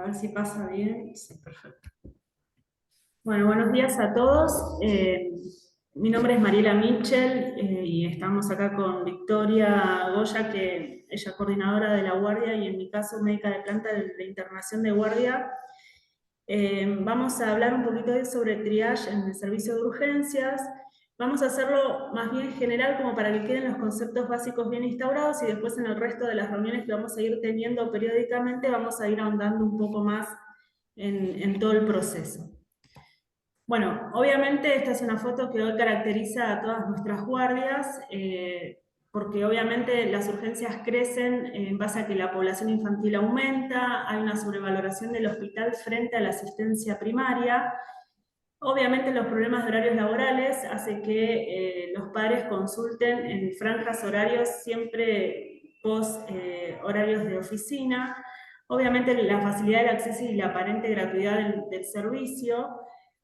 A ver si pasa bien. Sí, perfecto. Bueno, buenos días a todos. Mi nombre es Mariela Mitchell y estamos acá con Victoria Goya, que ella es coordinadora de la guardia y en mi caso médica de planta de internación de guardia. Vamos a hablar un poquito hoy sobre triage en el servicio de urgencias. Vamos a hacerlo más bien general como para que queden los conceptos básicos bien instaurados y después en el resto de las reuniones que vamos a ir teniendo periódicamente vamos a ir ahondando un poco más en todo el proceso. Bueno, obviamente esta es una foto que hoy caracteriza a todas nuestras guardias, porque obviamente las urgencias crecen en base a que la población infantil aumenta, hay una sobrevaloración del hospital frente a la asistencia primaria. Obviamente los problemas de horarios laborales hacen que los padres consulten en franjas horarios siempre post horarios de oficina. Obviamente la facilidad del acceso y la aparente gratuidad del servicio,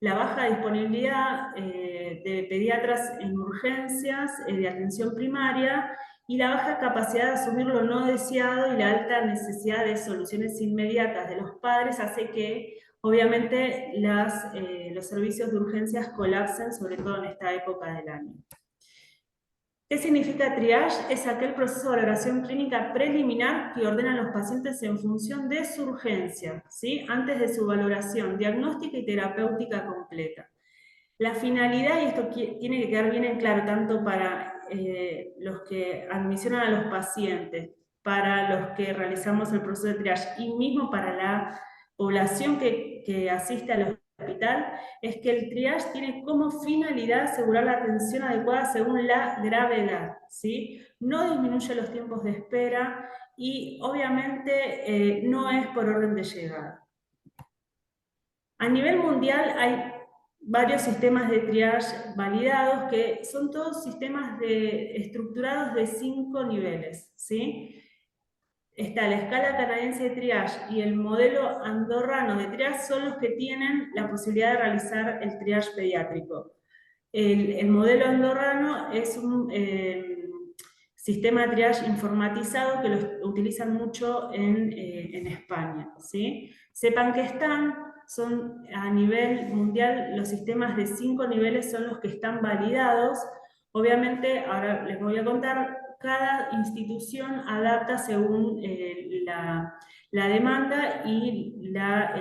la baja disponibilidad de pediatras en urgencias, de atención primaria, y la baja capacidad de asumir lo no deseado y la alta necesidad de soluciones inmediatas de los padres hace que obviamente los servicios de urgencias colapsan, sobre todo en esta época del año. ¿Qué significa triage? Es aquel proceso de valoración clínica preliminar que ordena a los pacientes en función de su urgencia, ¿sí? Antes de su valoración diagnóstica y terapéutica completa. La finalidad, y esto tiene que quedar bien en claro, tanto para los que admisionan a los pacientes, para los que realizamos el proceso de triage y mismo para la población que asiste al hospital, es que el triage tiene como finalidad asegurar la atención adecuada según la gravedad, ¿sí? No disminuye los tiempos de espera y obviamente no es por orden de llegada. A nivel mundial hay varios sistemas de triage validados que son todos sistemas estructurados de 5 niveles, ¿sí? Está la escala canadiense de triage y el modelo andorrano de triage son los que tienen la posibilidad de realizar el triage pediátrico. El modelo andorrano es un sistema de triage informatizado que lo utilizan mucho en España, ¿sí? Sepan que son a nivel mundial, los sistemas de 5 niveles son los que están validados. Obviamente, ahora les voy a contar, cada institución adapta según la demanda y la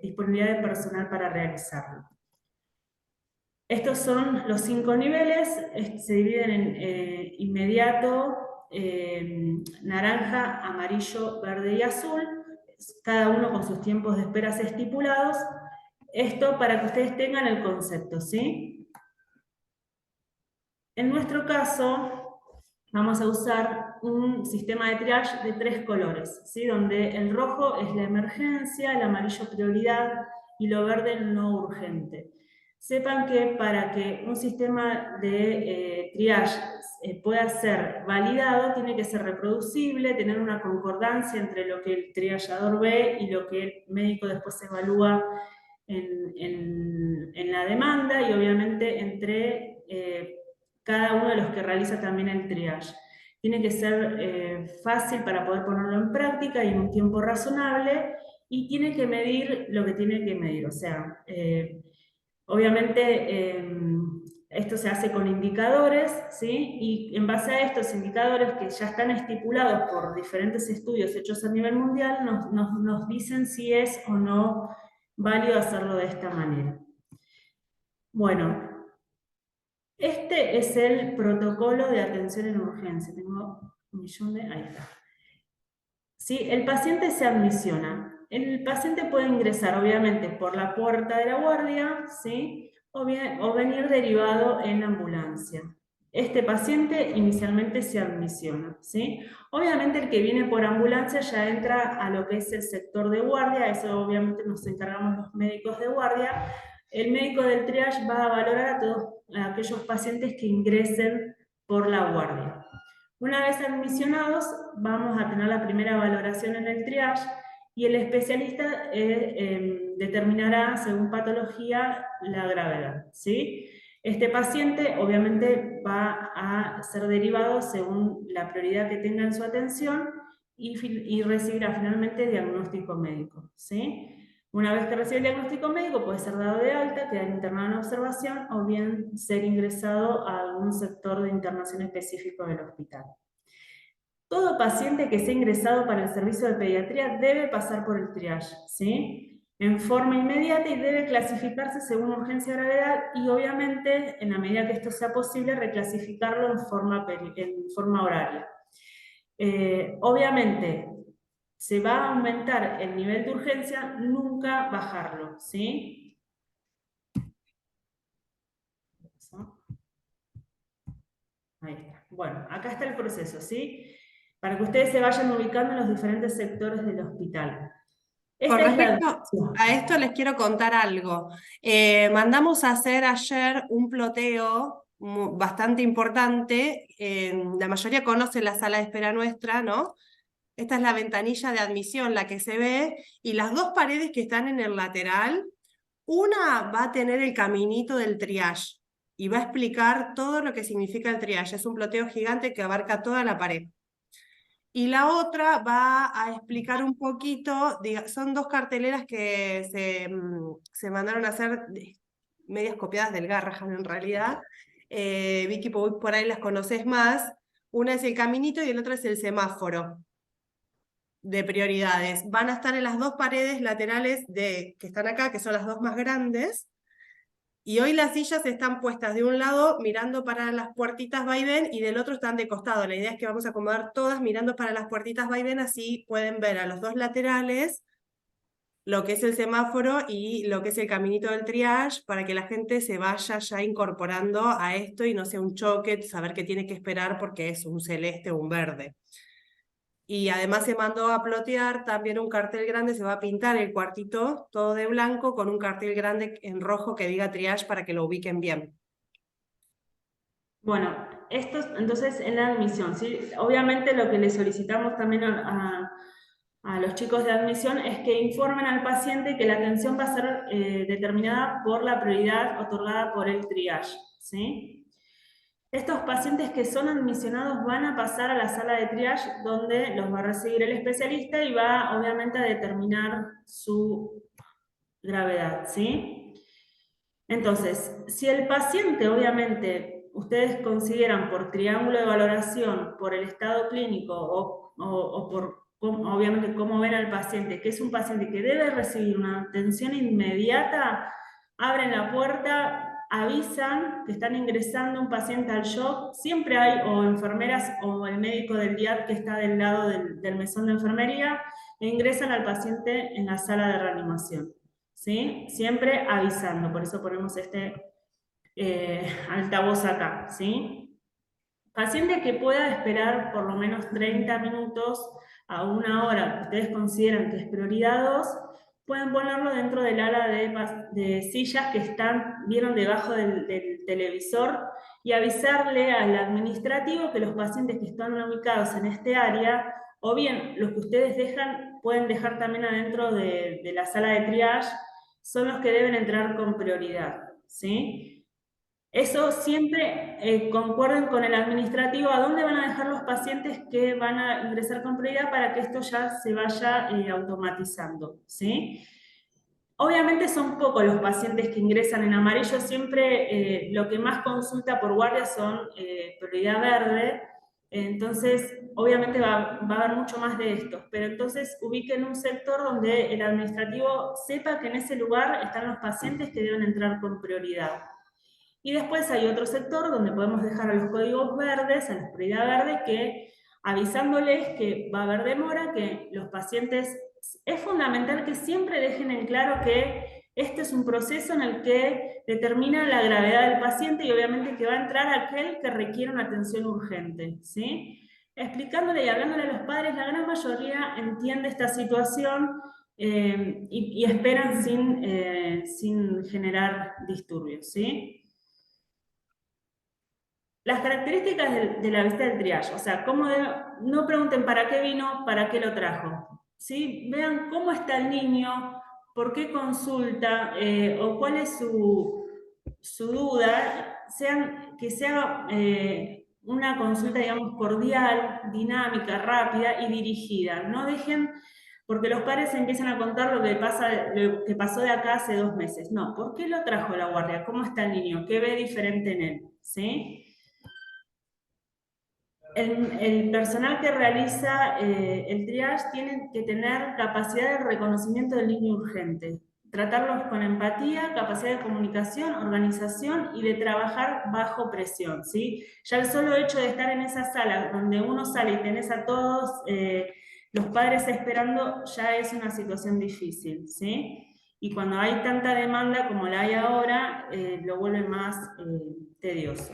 disponibilidad de personal para realizarlo. Estos son los 5 niveles, se dividen en inmediato, naranja, amarillo, verde y azul, cada uno con sus tiempos de esperas estipulados. Esto para que ustedes tengan el concepto, ¿sí? En nuestro caso, vamos a usar un sistema de triage de 3 colores, ¿sí? Donde el rojo es la emergencia, el amarillo prioridad y lo verde no urgente. Sepan que para que un sistema de triage pueda ser validado, tiene que ser reproducible, tener una concordancia entre lo que el triageador ve y lo que el médico después evalúa en la demanda y obviamente entre cada uno de los que realiza también el triage. Tiene que ser fácil para poder ponerlo en práctica y en un tiempo razonable y tiene que medir lo que tiene que medir. O sea, obviamente esto se hace con indicadores, ¿sí? Y en base a estos indicadores que ya están estipulados por diferentes estudios hechos a nivel mundial, nos dicen si es o no válido hacerlo de esta manera. Bueno, este es el protocolo de atención en urgencia. Tengo un millón de... Ahí está. ¿Sí? El paciente se admisiona. El paciente puede ingresar, obviamente, por la puerta de la guardia, ¿sí? o venir derivado en ambulancia. Este paciente inicialmente se admisiona, ¿sí? Obviamente el que viene por ambulancia ya entra a lo que es el sector de guardia, eso obviamente nos encargamos los médicos de guardia. El médico del triage va a valorar a todos aquellos pacientes que ingresen por la guardia. Una vez admisionados, vamos a tener la primera valoración en el triage y el especialista determinará, según patología, la gravedad, ¿sí? Este paciente obviamente va a ser derivado según la prioridad que tenga en su atención y recibirá finalmente diagnóstico médico, ¿sí? Una vez que recibe el diagnóstico médico puede ser dado de alta, quedar internado en observación o bien ser ingresado a algún sector de internación específico del hospital. Todo paciente que sea ingresado para el servicio de pediatría debe pasar por el triage, ¿sí? En forma inmediata y debe clasificarse según urgencia y gravedad y obviamente, en la medida que esto sea posible, reclasificarlo en forma horaria. Obviamente, se va a aumentar el nivel de urgencia, nunca bajarlo, ¿sí? Ahí está. Bueno, acá está el proceso, ¿sí? Para que ustedes se vayan ubicando en los diferentes sectores del hospital. Con Esta es la... respecto a esto les quiero contar algo. Mandamos a hacer ayer un ploteo bastante importante. La mayoría conoce la sala de espera nuestra, ¿no? Esta es la ventanilla de admisión, la que se ve, y las dos paredes que están en el lateral, una va a tener el caminito del triage y va a explicar todo lo que significa el triage. Es un ploteo gigante que abarca toda la pared. Y la otra va a explicar un poquito, son dos carteleras que se mandaron a hacer medias copiadas del Garrahan en realidad. Vicky, por ahí las conoces más. Una es el caminito y el otro es el semáforo de prioridades. Van a estar en las dos paredes laterales que están acá, que son las dos más grandes. Y hoy las sillas están puestas de un lado mirando para las puertitas vaivén y del otro están de costado. La idea es que vamos a acomodar todas mirando para las puertitas vaivén, así pueden ver a los dos laterales lo que es el semáforo y lo que es el caminito del triage, para que la gente se vaya ya incorporando a esto y no sea un choque, saber que tiene que esperar porque es un celeste o un verde. Y además se mandó a plotear también un cartel grande, se va a pintar el cuartito todo de blanco con un cartel grande en rojo que diga triage para que lo ubiquen bien. Bueno, esto entonces en la admisión, ¿sí? Obviamente lo que le solicitamos también a los chicos de admisión es que informen al paciente que la atención va a ser determinada por la prioridad otorgada por el triage, ¿sí? Estos pacientes que son admisionados van a pasar a la sala de triage donde los va a recibir el especialista y va obviamente a determinar su gravedad, ¿sí? Entonces, si el paciente obviamente ustedes consideran por triángulo de valoración, por el estado clínico o por obviamente cómo ven al paciente, que es un paciente que debe recibir una atención inmediata, abren la puerta, avisan que están ingresando un paciente al shock, siempre hay o enfermeras o el médico del DIAR que está del lado del mesón de enfermería, e ingresan al paciente en la sala de reanimación, ¿sí? Siempre avisando, por eso ponemos este altavoz acá, ¿sí? Paciente que pueda esperar por lo menos 30 minutos a una hora que ustedes consideran que es prioridad 2, pueden ponerlo dentro del ala de sillas que están, vieron debajo del televisor y avisarle al administrativo que los pacientes que están ubicados en este área, o bien los que ustedes dejan, pueden dejar también adentro de la sala de triage, son los que deben entrar con prioridad, ¿sí? Eso siempre concuerden con el administrativo a dónde van a dejar los pacientes que van a ingresar con prioridad para que esto ya se vaya automatizando, ¿sí? Obviamente son pocos los pacientes que ingresan en amarillo, siempre lo que más consulta por guardia son prioridad verde, entonces obviamente va a haber mucho más de estos, pero entonces ubiquen un sector donde el administrativo sepa que en ese lugar están los pacientes que deben entrar con prioridad. Y después hay otro sector donde podemos dejar a los códigos verdes, a la prioridad verde, que avisándoles que va a haber demora, que los pacientes, es fundamental que siempre dejen en claro que este es un proceso en el que determina la gravedad del paciente y obviamente que va a entrar aquel que requiere una atención urgente, ¿sí? Explicándole y hablándole a los padres, la gran mayoría entiende esta situación y esperan sin generar disturbios, ¿sí? Las características de la visita del triage, o sea, no pregunten para qué vino, para qué lo trajo. ¿Sí? Vean cómo está el niño, por qué consulta o cuál es su duda, que sea una consulta, digamos, cordial, dinámica, rápida y dirigida. No dejen, porque los padres empiezan a contar lo que pasó de acá hace 2 meses. No, ¿por qué lo trajo la guardia? ¿Cómo está el niño? ¿Qué ve diferente en él? ¿Sí? El personal que realiza el triage tiene que tener capacidad de reconocimiento del niño urgente, tratarlos con empatía, capacidad de comunicación, organización y de trabajar bajo presión, ¿sí? Ya el solo hecho de estar en esa sala donde uno sale y tenés a todos los padres esperando ya es una situación difícil, ¿sí? Y cuando hay tanta demanda como la hay ahora, lo vuelve más tedioso.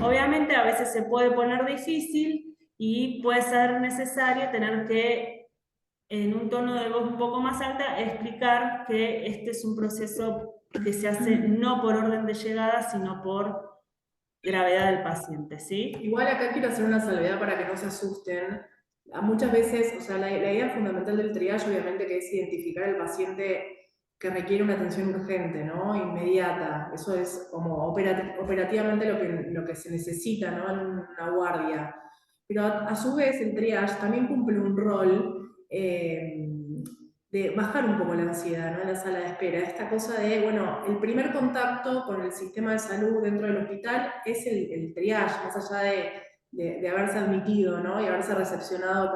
Obviamente a veces se puede poner difícil y puede ser necesario tener que, en un tono de voz un poco más alta, explicar que este es un proceso que se hace no por orden de llegada, sino por gravedad del paciente, ¿sí? Igual acá quiero hacer una salvedad para que no se asusten. Muchas veces, o sea, la idea fundamental del triage obviamente que es identificar al paciente que requiere una atención urgente, ¿no? Inmediata. Eso es como operativamente lo que se necesita, ¿no? En una guardia. Pero a su vez el triage también cumple un rol de bajar un poco la ansiedad, ¿no? En la sala de espera. Esta cosa de, bueno, el primer contacto con el sistema de salud dentro del hospital es el triage, más allá de haberse admitido, ¿no? Y haberse recepcionado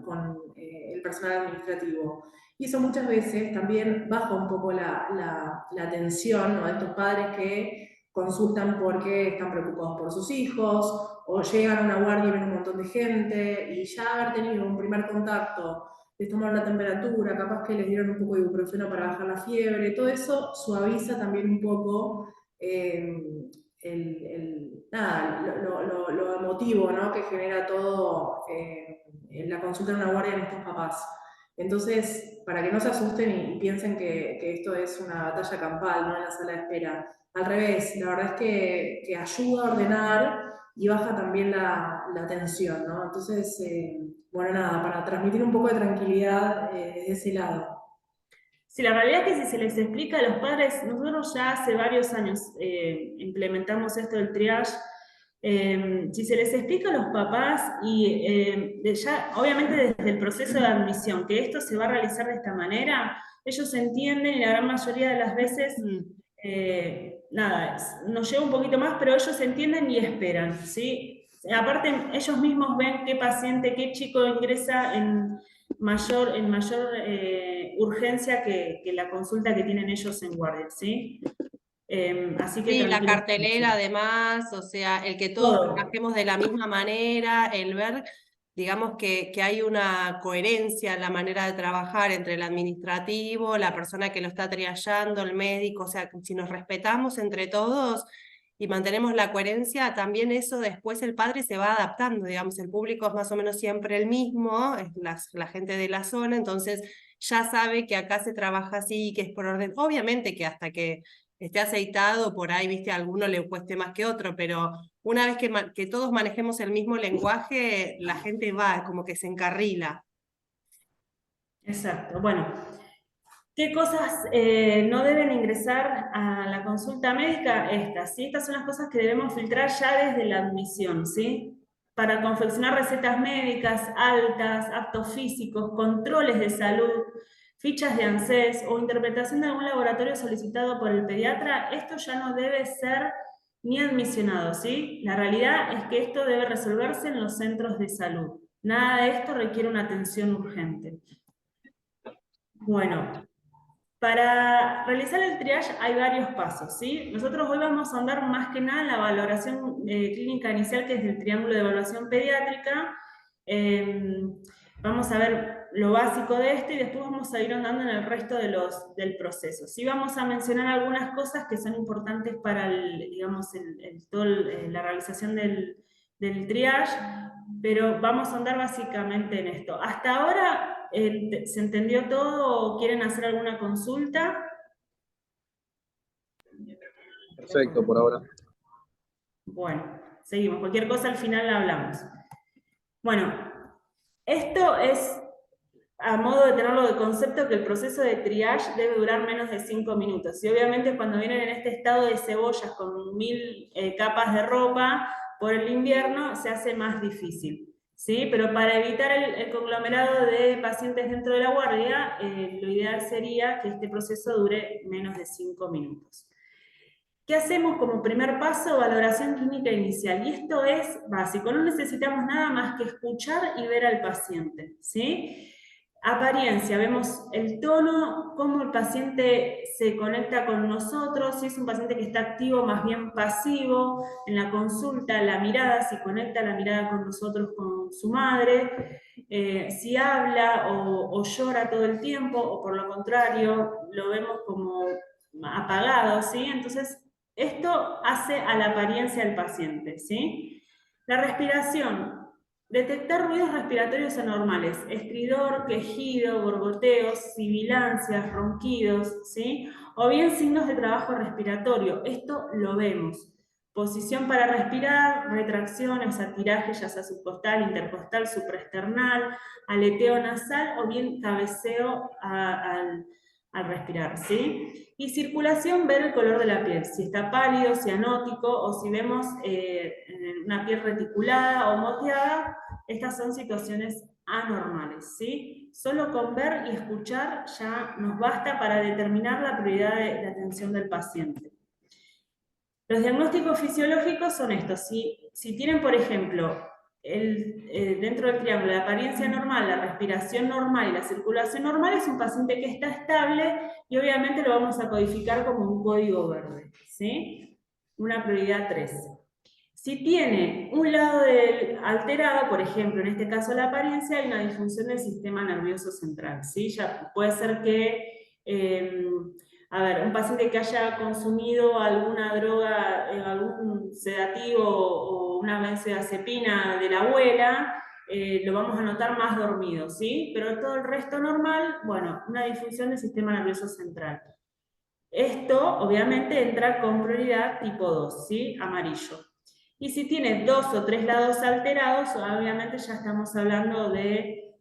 con el personal administrativo. Y eso muchas veces también baja un poco la tensión, ¿no? De estos padres que consultan porque están preocupados por sus hijos, o llegan a una guardia y ven un montón de gente, y ya haber tenido un primer contacto, les tomaron la temperatura, capaz que les dieron un poco de ibuprofeno para bajar la fiebre, todo eso suaviza también un poco lo emotivo, ¿no? Que genera todo en la consulta en una guardia en estos papás. Entonces, para que no se asusten y piensen que esto es una batalla campal, ¿no? En la sala de espera. Al revés, la verdad es que ayuda a ordenar y baja también la tensión, ¿no? Entonces, bueno, nada, para transmitir un poco de tranquilidad desde ese lado. Sí, la realidad es que si se les explica a los padres, nosotros ya hace varios años implementamos esto del triage. Si se les explica a los papás y ya, obviamente desde el proceso de admisión, que esto se va a realizar de esta manera, ellos entienden y la gran mayoría de las veces, nada, nos lleva un poquito más, pero ellos entienden y esperan, ¿sí? Aparte, ellos mismos ven qué paciente, qué chico ingresa en mayor urgencia que la consulta que tienen ellos en guardia, ¿sí? Así que Sí, la tranquilos. cartelera además, o sea, el que todos Todo. trabajemos de la misma manera, el ver, digamos, que hay una coherencia en la manera de trabajar entre el administrativo, la persona que lo está triallando, el médico, o sea, si nos respetamos entre todos y mantenemos la coherencia, también eso después el padre se va adaptando, digamos, el público es más o menos siempre el mismo, es la gente de la zona, entonces ya sabe que acá se trabaja así, que es por orden, obviamente que hasta que esté aceitado, por ahí, viste, a alguno le cueste más que otro, pero una vez que todos manejemos el mismo lenguaje, la gente va, como que se encarrila. Exacto. Bueno, ¿qué cosas no deben ingresar a la consulta médica? Estas, ¿sí? Estas son las cosas que debemos filtrar ya desde la admisión, ¿sí? Para confeccionar recetas médicas, altas, actos físicos, controles de salud, fichas de ANSES o interpretación de algún laboratorio solicitado por el pediatra, esto ya no debe ser ni admisionado, ¿sí? La realidad es que esto debe resolverse en los centros de salud. Nada de esto requiere una atención urgente. Bueno, para realizar el triage hay varios pasos, ¿sí? Nosotros hoy vamos a andar más que nada en la valoración clínica inicial, que es del triángulo de evaluación pediátrica. Vamos a ver lo básico de esto y después vamos a ir andando en el resto del proceso. Sí vamos a mencionar algunas cosas que son importantes para digamos, la realización del triage, pero vamos a andar básicamente en esto. Hasta ahora, ¿se entendió todo o quieren hacer alguna consulta? Perfecto, por ahora. Bueno, seguimos. Cualquier cosa al final la hablamos. Bueno, esto es a modo de tenerlo de concepto que el proceso de triage debe durar menos de 5 minutos. Y obviamente cuando vienen en este estado de cebollas con 1000 capas de ropa, por el invierno se hace más difícil, ¿sí? Pero para evitar el conglomerado de pacientes dentro de la guardia, lo ideal sería que este proceso dure menos de 5 minutos. ¿Qué hacemos como primer paso? Valoración clínica inicial. Y esto es básico, no necesitamos nada más que escuchar y ver al paciente, ¿sí? Apariencia, vemos el tono, cómo el paciente se conecta con nosotros, si es un paciente que está activo, más bien pasivo, en la consulta, la mirada, si conecta la mirada con nosotros, con su madre, si habla o llora todo el tiempo, o por lo contrario, lo vemos como apagado, ¿sí? Entonces, esto hace a la apariencia del paciente, ¿sí? La respiración. Detectar ruidos respiratorios anormales, estridor, quejido, gorgoteos, sibilancias, ronquidos, ¿sí? O bien signos de trabajo respiratorio. Esto lo vemos. Posición para respirar, retracción, o sea, tiraje ya sea subcostal, intercostal, supraesternal, aleteo nasal o bien cabeceo al respirar, ¿sí? Y circulación, ver el color de la piel, si está pálido, cianótico, o si vemos una piel reticulada o moteada, estas son situaciones anormales, ¿sí? Solo con ver y escuchar ya nos basta para determinar la prioridad de atención del paciente. Los diagnósticos fisiológicos son estos. Si tienen, por ejemplo, dentro del triángulo la apariencia normal, la respiración normal y la circulación normal, es un paciente que está estable y obviamente lo vamos a codificar como un código verde, ¿sí? Una prioridad 3. Si tiene un lado alterado, por ejemplo, en este caso la apariencia, hay una disfunción del sistema nervioso central, ¿sí? Ya puede ser que, a ver, un paciente que haya consumido alguna droga, algún sedativo o una benzodiazepina de la abuela, lo vamos a notar más dormido, ¿sí? Pero todo el resto normal, bueno, una disfunción del sistema nervioso central. Esto, obviamente, entra con prioridad tipo 2, ¿sí? Amarillo. Y si tiene 2 o 3 lados alterados, obviamente ya estamos hablando de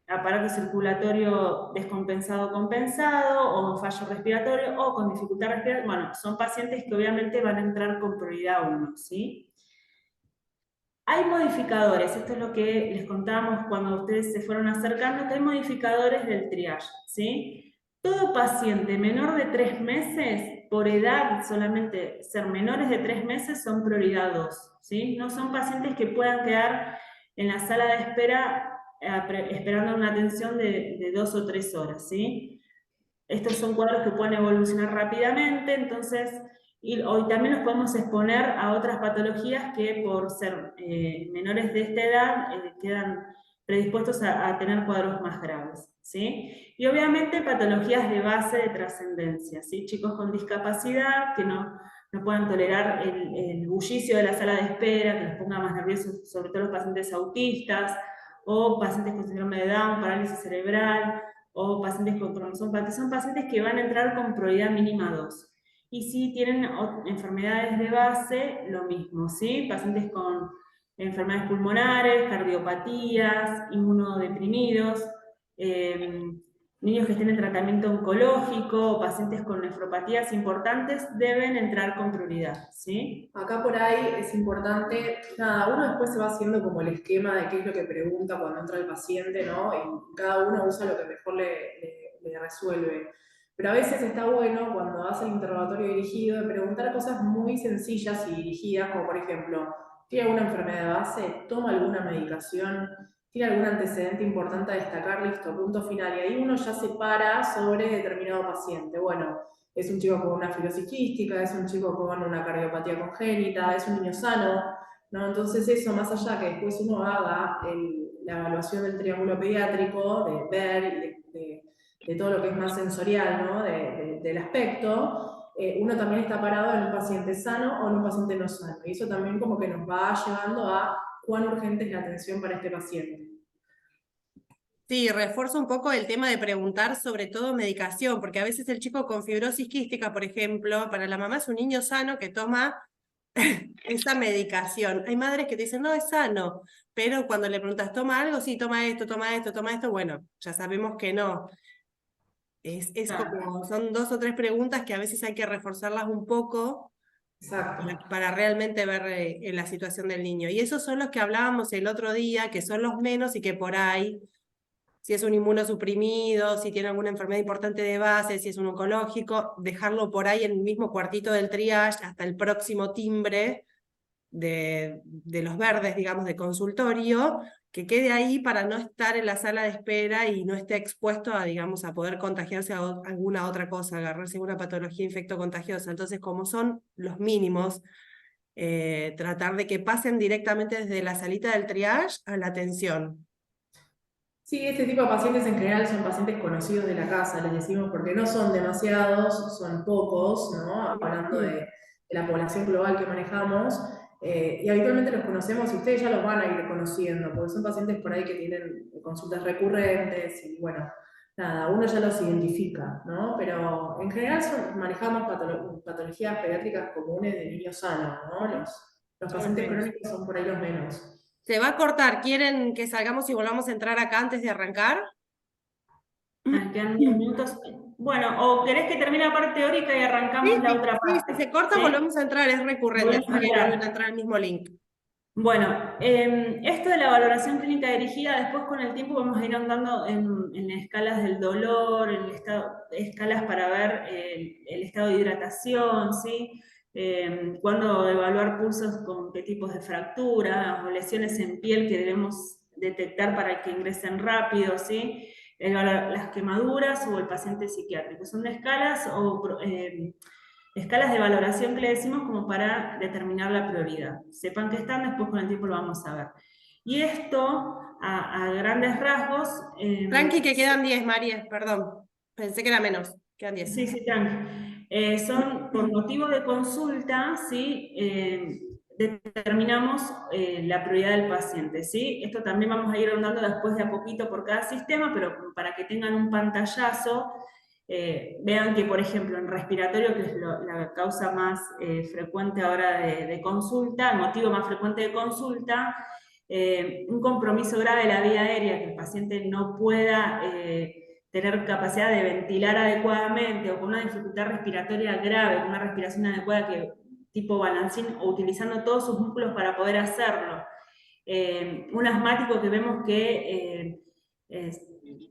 aparato circulatorio descompensado compensado, o fallo respiratorio, o con dificultad respiratoria. Bueno, son pacientes que obviamente van a entrar con prioridad 1, ¿sí? Hay modificadores, esto es lo que les contábamos cuando ustedes se fueron acercando, que hay modificadores del triage, ¿sí? Todo paciente menor de 3 meses, por edad solamente ser menores de 3 meses, son prioridad 2, ¿sí? No son pacientes que puedan quedar en la sala de espera esperando una atención de 2 o 3 horas, ¿sí? Estos son cuadros que pueden evolucionar rápidamente, entonces, y hoy también los podemos exponer a otras patologías que por ser menores de esta edad quedan predispuestos a tener cuadros más graves, ¿sí? Y obviamente patologías de base de trascendencia, ¿sí? Chicos con discapacidad que no puedan tolerar el bullicio de la sala de espera, que los ponga más nerviosos, sobre todo los pacientes autistas, o pacientes con síndrome de Down, parálisis cerebral, o pacientes con cromosoma, son pacientes que van a entrar con prioridad mínima 2. Y si tienen enfermedades de base, lo mismo, ¿sí? Pacientes con enfermedades pulmonares, cardiopatías, inmunodeprimidos, niños que estén en tratamiento oncológico, pacientes con nefropatías importantes, deben entrar con prioridad, ¿sí? Acá por ahí es importante, nada, uno después se va haciendo como el esquema de qué es lo que pregunta cuando entra el paciente, ¿no? Y cada uno usa lo que mejor le resuelve. Pero a veces está bueno cuando hace el interrogatorio dirigido de preguntar cosas muy sencillas y dirigidas, como por ejemplo, ¿tiene alguna enfermedad de base? ¿Toma alguna medicación? ¿Tiene algún antecedente importante a destacar? Listo, punto final. Y ahí uno ya se para sobre determinado paciente. Bueno, es un chico con una fibrosis quística, es un chico con una cardiopatía congénita, es un niño sano, ¿no? Entonces eso, más allá que después uno haga la evaluación del triángulo pediátrico, de ver y de todo lo que es más sensorial, ¿no? Del aspecto, uno también está parado en un paciente sano o en un paciente no sano. Y eso también como que nos va llevando a cuán urgente es la atención para este paciente. Sí, refuerzo un poco el tema de preguntar sobre todo medicación, porque a veces el chico con fibrosis quística, por ejemplo, para la mamá es un niño sano que toma esa medicación. Hay madres que te dicen, no, es sano, pero cuando le preguntas, ¿toma algo? Sí, toma esto, toma esto, toma esto. Bueno, ya sabemos que no. Es Claro. como, son 2 o 3 preguntas que a veces hay que reforzarlas un poco Exacto. para realmente ver la situación del niño. Y esos son los que hablábamos el otro día, que son los menos y que por ahí, si es un inmunosuprimido, si tiene alguna enfermedad importante de base, si es un oncológico, dejarlo por ahí en el mismo cuartito del triage hasta el próximo timbre de los verdes, digamos, de consultorio, que quede ahí para no estar en la sala de espera y no esté expuesto a, digamos, a poder contagiarse a alguna otra cosa, agarrarse una patología infectocontagiosa. Entonces, como son los mínimos, tratar de que pasen directamente desde la salita del triage a la atención. Sí, este tipo de pacientes en general son pacientes conocidos de la casa, les decimos, porque no son demasiados, son pocos, ¿no? Hablando de la población global que manejamos, y habitualmente los conocemos y ustedes ya los van a ir conociendo, porque son pacientes por ahí que tienen consultas recurrentes y bueno, nada, uno ya los identifica, ¿no? Pero en general manejamos patologías pediátricas comunes de niños sanos, ¿no? Los Son los pacientes menos. crónicos son por ahí los menos. Se va a cortar. ¿Quieren que salgamos y volvamos a entrar acá antes de arrancar? Quedan 10 minutos. Bueno, o querés que termine la parte teórica y arrancamos la otra Sí, parte. si se corta, ¿Sí? volvemos a entrar, es recurrente, Volvemos a salir y volver mirar. a entrar al mismo link. Bueno, esto de la valoración clínica dirigida, después con el tiempo vamos a ir andando en escalas del dolor, escalas para ver el estado de hidratación, ¿sí? Cuándo evaluar pulsos con qué tipos de fracturas o lesiones en piel que debemos detectar para que ingresen rápido, ¿sí? Las quemaduras o el paciente psiquiátrico. Son escalas escalas de valoración que le decimos como para determinar la prioridad. Sepan que están, después con el tiempo lo vamos a ver. Y esto, a grandes rasgos... Tranqui, que quedan 10, María, perdón. Pensé que era menos, quedan 10. Sí, sí, tranqui. Son por motivo de consulta, ¿sí? Determinamos la prioridad del paciente, ¿sí? Esto también vamos a ir andando después de a poquito por cada sistema, pero para que tengan un pantallazo, vean que, por ejemplo, en respiratorio, que es la causa más frecuente ahora de consulta, el motivo más frecuente de consulta, un compromiso grave de la vía aérea, que el paciente no pueda tener capacidad de ventilar adecuadamente o con una dificultad respiratoria grave, con una respiración adecuada tipo balancín o utilizando todos sus músculos para poder hacerlo. Un asmático que vemos que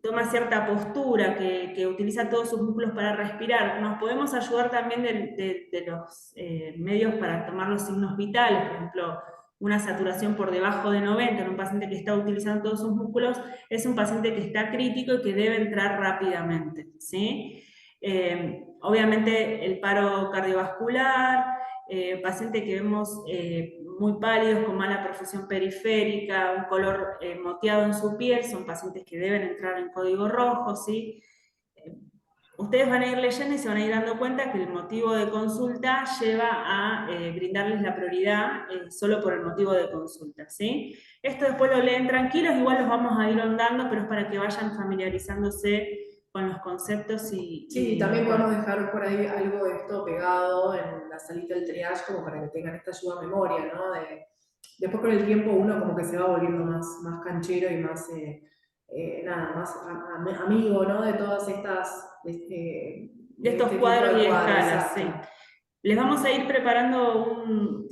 toma cierta postura, que utiliza todos sus músculos para respirar. Nos podemos ayudar también de los medios para tomar los signos vitales, por ejemplo, una saturación por debajo de 90 en un paciente que está utilizando todos sus músculos, es un paciente que está crítico y que debe entrar rápidamente, ¿sí? Obviamente el paro cardiovascular, pacientes que vemos muy pálidos, con mala perfusión periférica, un color moteado en su piel, son pacientes que deben entrar en código rojo, ¿sí? Ustedes van a ir leyendo y se van a ir dando cuenta que el motivo de consulta lleva a brindarles la prioridad solo por el motivo de consulta, ¿sí? Esto después lo leen tranquilos, igual los vamos a ir ondando, pero es para que vayan familiarizándose con los conceptos y... Sí, también podemos dejar por ahí algo de esto pegado en la salita del triage como para que tengan esta ayuda a memoria, ¿no? Después con el tiempo uno como que se va volviendo más canchero y más, nada, más amigo, ¿no? De todas estas... de estos cuadros y escalas, sí. Les vamos a ir preparando un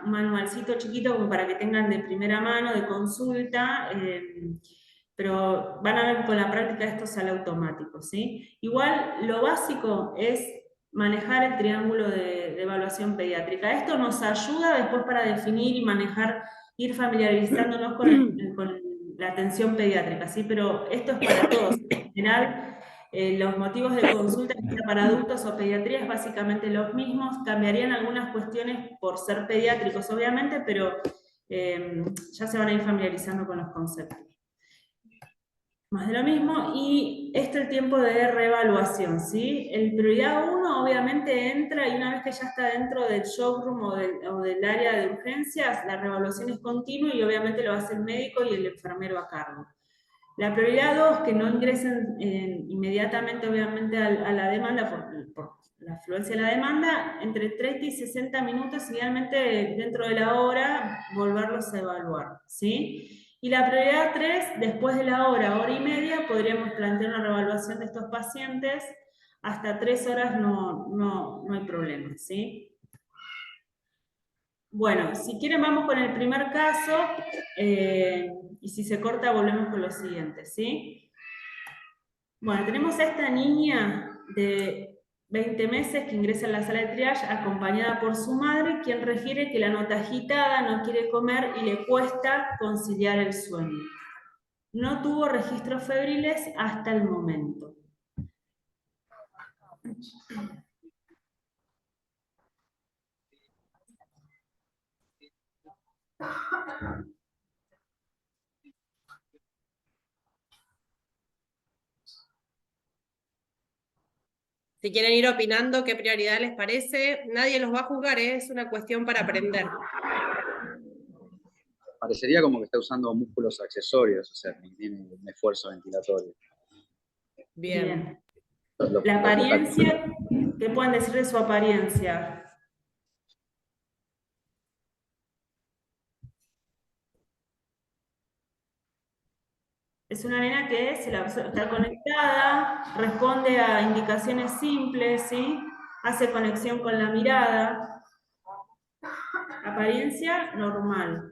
manualcito chiquito como para que tengan de primera mano, de consulta, pero van a ver con la práctica esto sale automático, ¿sí? Igual lo básico es manejar el triángulo de evaluación pediátrica. Esto nos ayuda después para definir y manejar, ir familiarizándonos con la atención pediátrica, ¿sí? Pero esto es para todos. En general, los motivos de consulta, sea para adultos o pediatría, es básicamente los mismos. Cambiarían algunas cuestiones por ser pediátricos, obviamente, pero ya se van a ir familiarizando con los conceptos. Más de lo mismo, y este es el tiempo de reevaluación, ¿sí? El prioridad 1 obviamente entra y una vez que ya está dentro del showroom o del área de urgencias, la reevaluación es continua y obviamente lo hace el médico y el enfermero a cargo. La prioridad 2, que no ingresen inmediatamente obviamente a la demanda por la afluencia de la demanda, entre 30 y 60 minutos, idealmente dentro de la hora, volverlos a evaluar, ¿sí? Y la prioridad 3, después de la hora y media, podríamos plantear una reevaluación de estos pacientes. Hasta 3 horas no hay problema, ¿sí? Bueno, si quieren vamos con el primer caso, y si se corta volvemos con los siguientes, ¿sí? Bueno, tenemos a esta niña de 20 meses que ingresa en la sala de triage acompañada por su madre, quien refiere que la nota agitada, no quiere comer y le cuesta conciliar el sueño. No tuvo registros febriles hasta el momento. Si quieren ir opinando qué prioridad les parece, nadie los va a juzgar, ¿eh? Es una cuestión para aprender. Parecería como que está usando músculos accesorios, o sea, que tiene un esfuerzo ventilatorio. Bien. La apariencia, ¿qué pueden decir de su apariencia? Es una nena que está conectada, responde a indicaciones simples, ¿sí? Hace conexión con la mirada. Apariencia normal.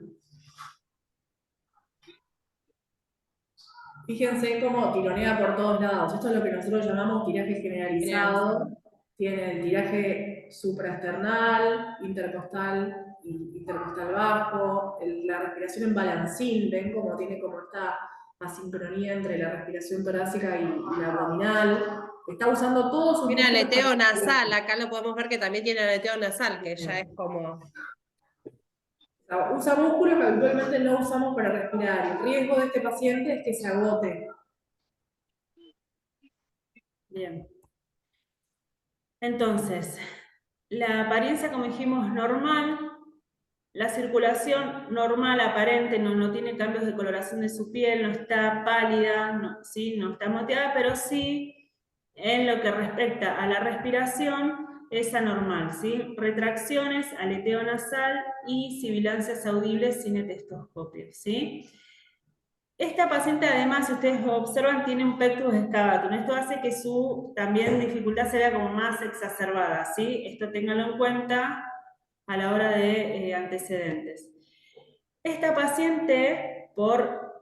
Fíjense cómo tironea por todos lados. Esto es lo que nosotros llamamos tiraje generalizado. Tiene el tiraje supraesternal, intercostal y intercostal bajo, la respiración en balancín, ven cómo tiene como esta asincronía entre la respiración torácica y la abdominal. Está usando todos sus Tiene músculos aleteo para nasal, acá lo podemos ver que también tiene aleteo nasal, que ya es como... usa músculos que habitualmente no usamos para respirar. El riesgo de este paciente es que se agote. Bien. Entonces, la apariencia, como dijimos, normal. La circulación normal, aparente, no tiene cambios de coloración de su piel, no está pálida, ¿sí? No está moteada, pero sí, en lo que respecta a la respiración, es anormal, ¿sí? Retracciones, aleteo nasal y sibilancias audibles sin estetoscopio, ¿sí? Esta paciente, además, si ustedes observan, tiene un pectus excavatum. Esto hace que su también dificultad se vea como más exacerbada, ¿sí? Esto ténganlo en cuenta a la hora de antecedentes. Esta paciente, por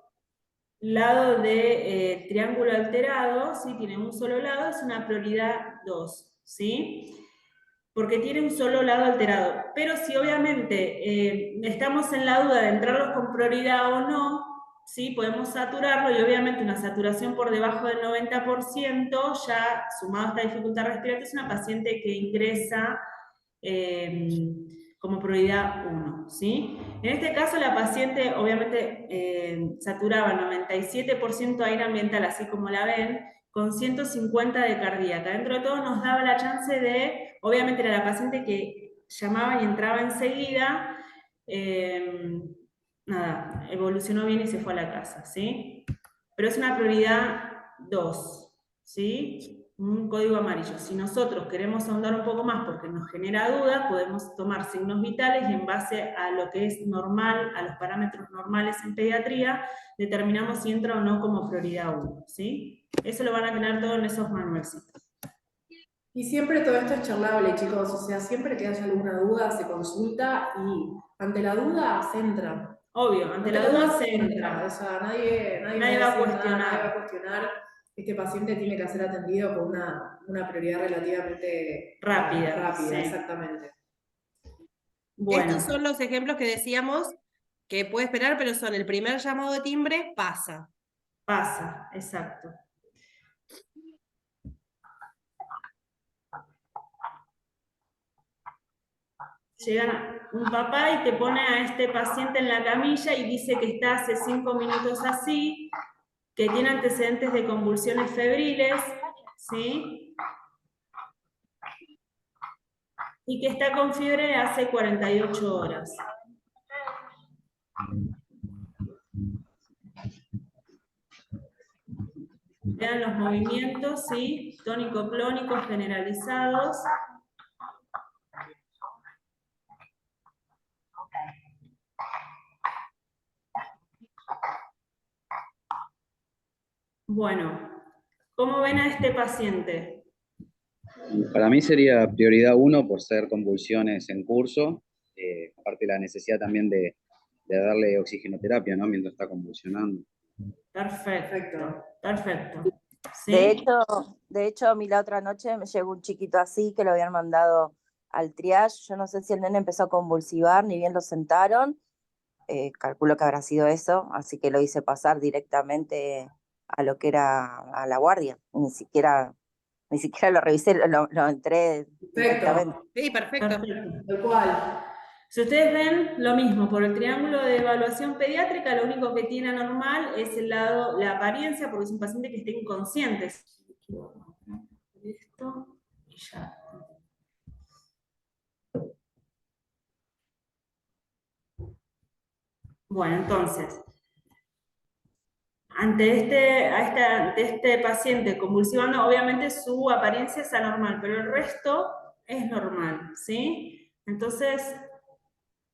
lado de triángulo alterado, ¿sí? Tiene un solo lado, es una prioridad 2, ¿sí? Porque tiene un solo lado alterado. Pero si obviamente estamos en la duda de entrarlos con prioridad o no, ¿sí? Podemos saturarlo y obviamente una saturación por debajo del 90%, ya sumado a esta dificultad respiratoria, es una paciente que ingresa como prioridad 1, ¿sí? En este caso la paciente obviamente saturaba 97% aire ambiental, así como la ven, con 150 de cardíaca. Dentro de todo nos daba la chance de, obviamente era la paciente que llamaba y entraba enseguida, nada, evolucionó bien y se fue a la casa, ¿sí? Pero es una prioridad 2, ¿sí? Un código amarillo. Si nosotros queremos ahondar un poco más porque nos genera duda, podemos tomar signos vitales y en base a lo que es normal, a los parámetros normales en pediatría, determinamos si entra o no como prioridad 1, ¿sí? Eso lo van a tener todo en esos manualcitos. Y siempre todo esto es charlable, chicos, o sea, siempre que haya alguna duda se consulta y ante la duda se entra. Obvio, ante la duda se entra. O sea, nadie Nadie va va a a decir cuestionar. nada, nadie va a cuestionar. Este paciente tiene que ser atendido con una prioridad relativamente Rápida, sí. exactamente. Bueno. Estos son los ejemplos que decíamos que puede esperar, pero son el primer llamado de timbre, pasa. Pasa, exacto. Llega un papá y te pone a este paciente en la camilla y dice que está hace 5 minutos así, que tiene antecedentes de convulsiones febriles, ¿sí? Y que está con fiebre hace 48 horas. Vean los movimientos, ¿sí? Tónico-clónicos generalizados. Bueno, ¿cómo ven a este paciente? Para mí sería prioridad 1 por ser convulsiones en curso. aparte la necesidad también de darle oxigenoterapia, ¿no? Mientras está convulsionando. Perfecto, perfecto. De ¿Sí? hecho, a mí la otra noche me llegó un chiquito así que lo habían mandado al triage. Yo no sé si el nene empezó a convulsivar, ni bien lo sentaron. Calculo que habrá sido eso, así que lo hice pasar directamente a lo que era a la guardia. Ni siquiera lo revisé, lo entré directamente. Perfecto, Sí, perfecto. Perfecto. tal cual. Si ustedes ven, lo mismo, por el triángulo de evaluación pediátrica, lo único que tiene anormal es el lado, la apariencia, porque es un paciente que está inconsciente. Esto, y ya. Bueno, entonces, ante este paciente convulsivando, obviamente su apariencia es anormal, pero el resto es normal, ¿sí? Entonces,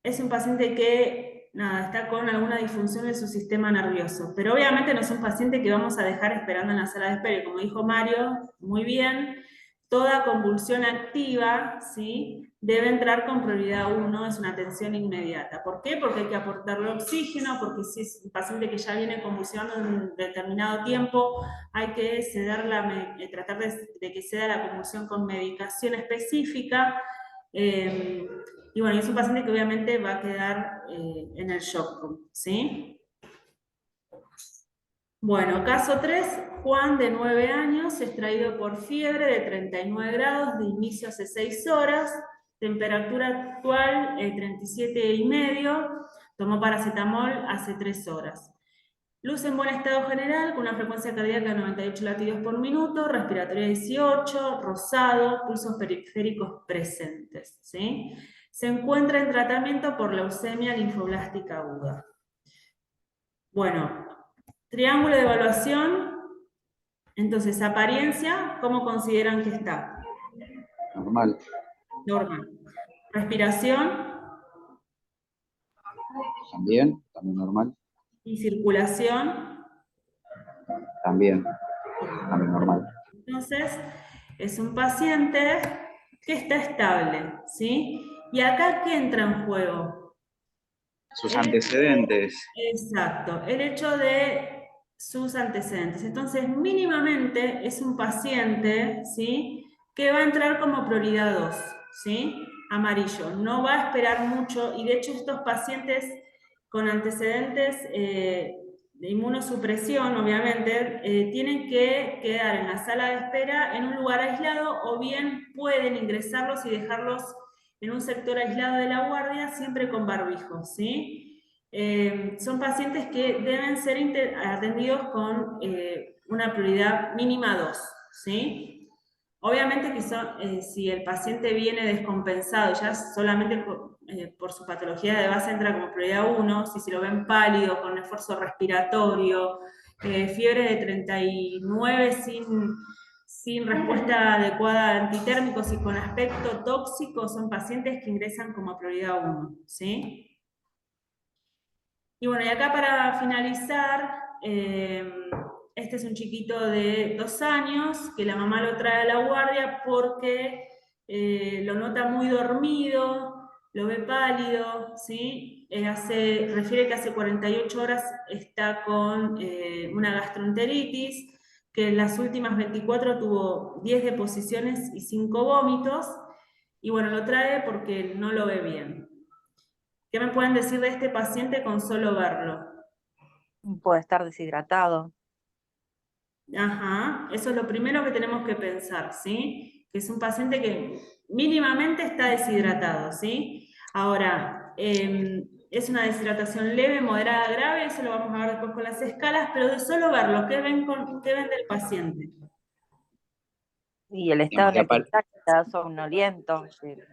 es un paciente que, nada, está con alguna disfunción de su sistema nervioso, pero obviamente no es un paciente que vamos a dejar esperando en la sala de espera, y como dijo Mario, muy bien, toda convulsión activa, ¿sí? Debe entrar con prioridad 1, es una atención inmediata. ¿Por qué? Porque hay que aportarle oxígeno, porque si es un paciente que ya viene convulsionando en un determinado tiempo, hay que tratar de que ceda la convulsión con medicación específica. Y bueno, es un paciente que obviamente va a quedar en el shock room, ¿sí? Bueno, caso 3, Juan de 9 años, extraído por fiebre de 39 grados, de inicio hace 6 horas, temperatura actual 37,5, tomó paracetamol hace 3 horas. Luz en buen estado general, con una frecuencia cardíaca de 98 latidos por minuto, respiratoria 18, rosado, pulsos periféricos presentes, ¿sí? Se encuentra en tratamiento por leucemia linfoblástica aguda. Bueno, triángulo de evaluación. Entonces, apariencia, ¿cómo consideran que está? Normal. Normal. Respiración También normal. y circulación. También normal. Entonces, es un paciente que está estable, ¿sí? Y acá, ¿qué entra en juego? Sus antecedentes. Exacto, el hecho de sus antecedentes. Entonces, mínimamente es un paciente, ¿sí? Que va a entrar como prioridad 2, ¿sí? Amarillo. No va a esperar mucho, y de hecho estos pacientes con antecedentes de inmunosupresión, obviamente, tienen que quedar en la sala de espera en un lugar aislado, o bien pueden ingresarlos y dejarlos en un sector aislado de la guardia, siempre con barbijo, ¿sí? Son pacientes que deben ser atendidos con una prioridad mínima 2, ¿sí? Obviamente que si el paciente viene descompensado, ya solamente por su patología de base entra como prioridad 1, si se lo ven pálido, con esfuerzo respiratorio, fiebre de 39 sin respuesta adecuada a antitérmicos y con aspecto tóxico, son pacientes que ingresan como prioridad 1, ¿sí? Y bueno, y acá para finalizar, este es un chiquito de 2 años, que la mamá lo trae a la guardia porque lo nota muy dormido, lo ve pálido, ¿sí? Refiere que hace 48 horas está con una gastroenteritis, que en las últimas 24 tuvo 10 deposiciones y 5 vómitos, y bueno, lo trae porque no lo ve bien. ¿Qué me pueden decir de este paciente con solo verlo? Puede estar deshidratado. Ajá, eso es lo primero que tenemos que pensar, ¿sí? Que es un paciente que mínimamente está deshidratado, ¿sí? Ahora, es una deshidratación leve, moderada, grave, eso lo vamos a ver después con las escalas, pero de solo verlo, ¿qué ven del paciente? Y el estado en el que Digamos, está somnoliento.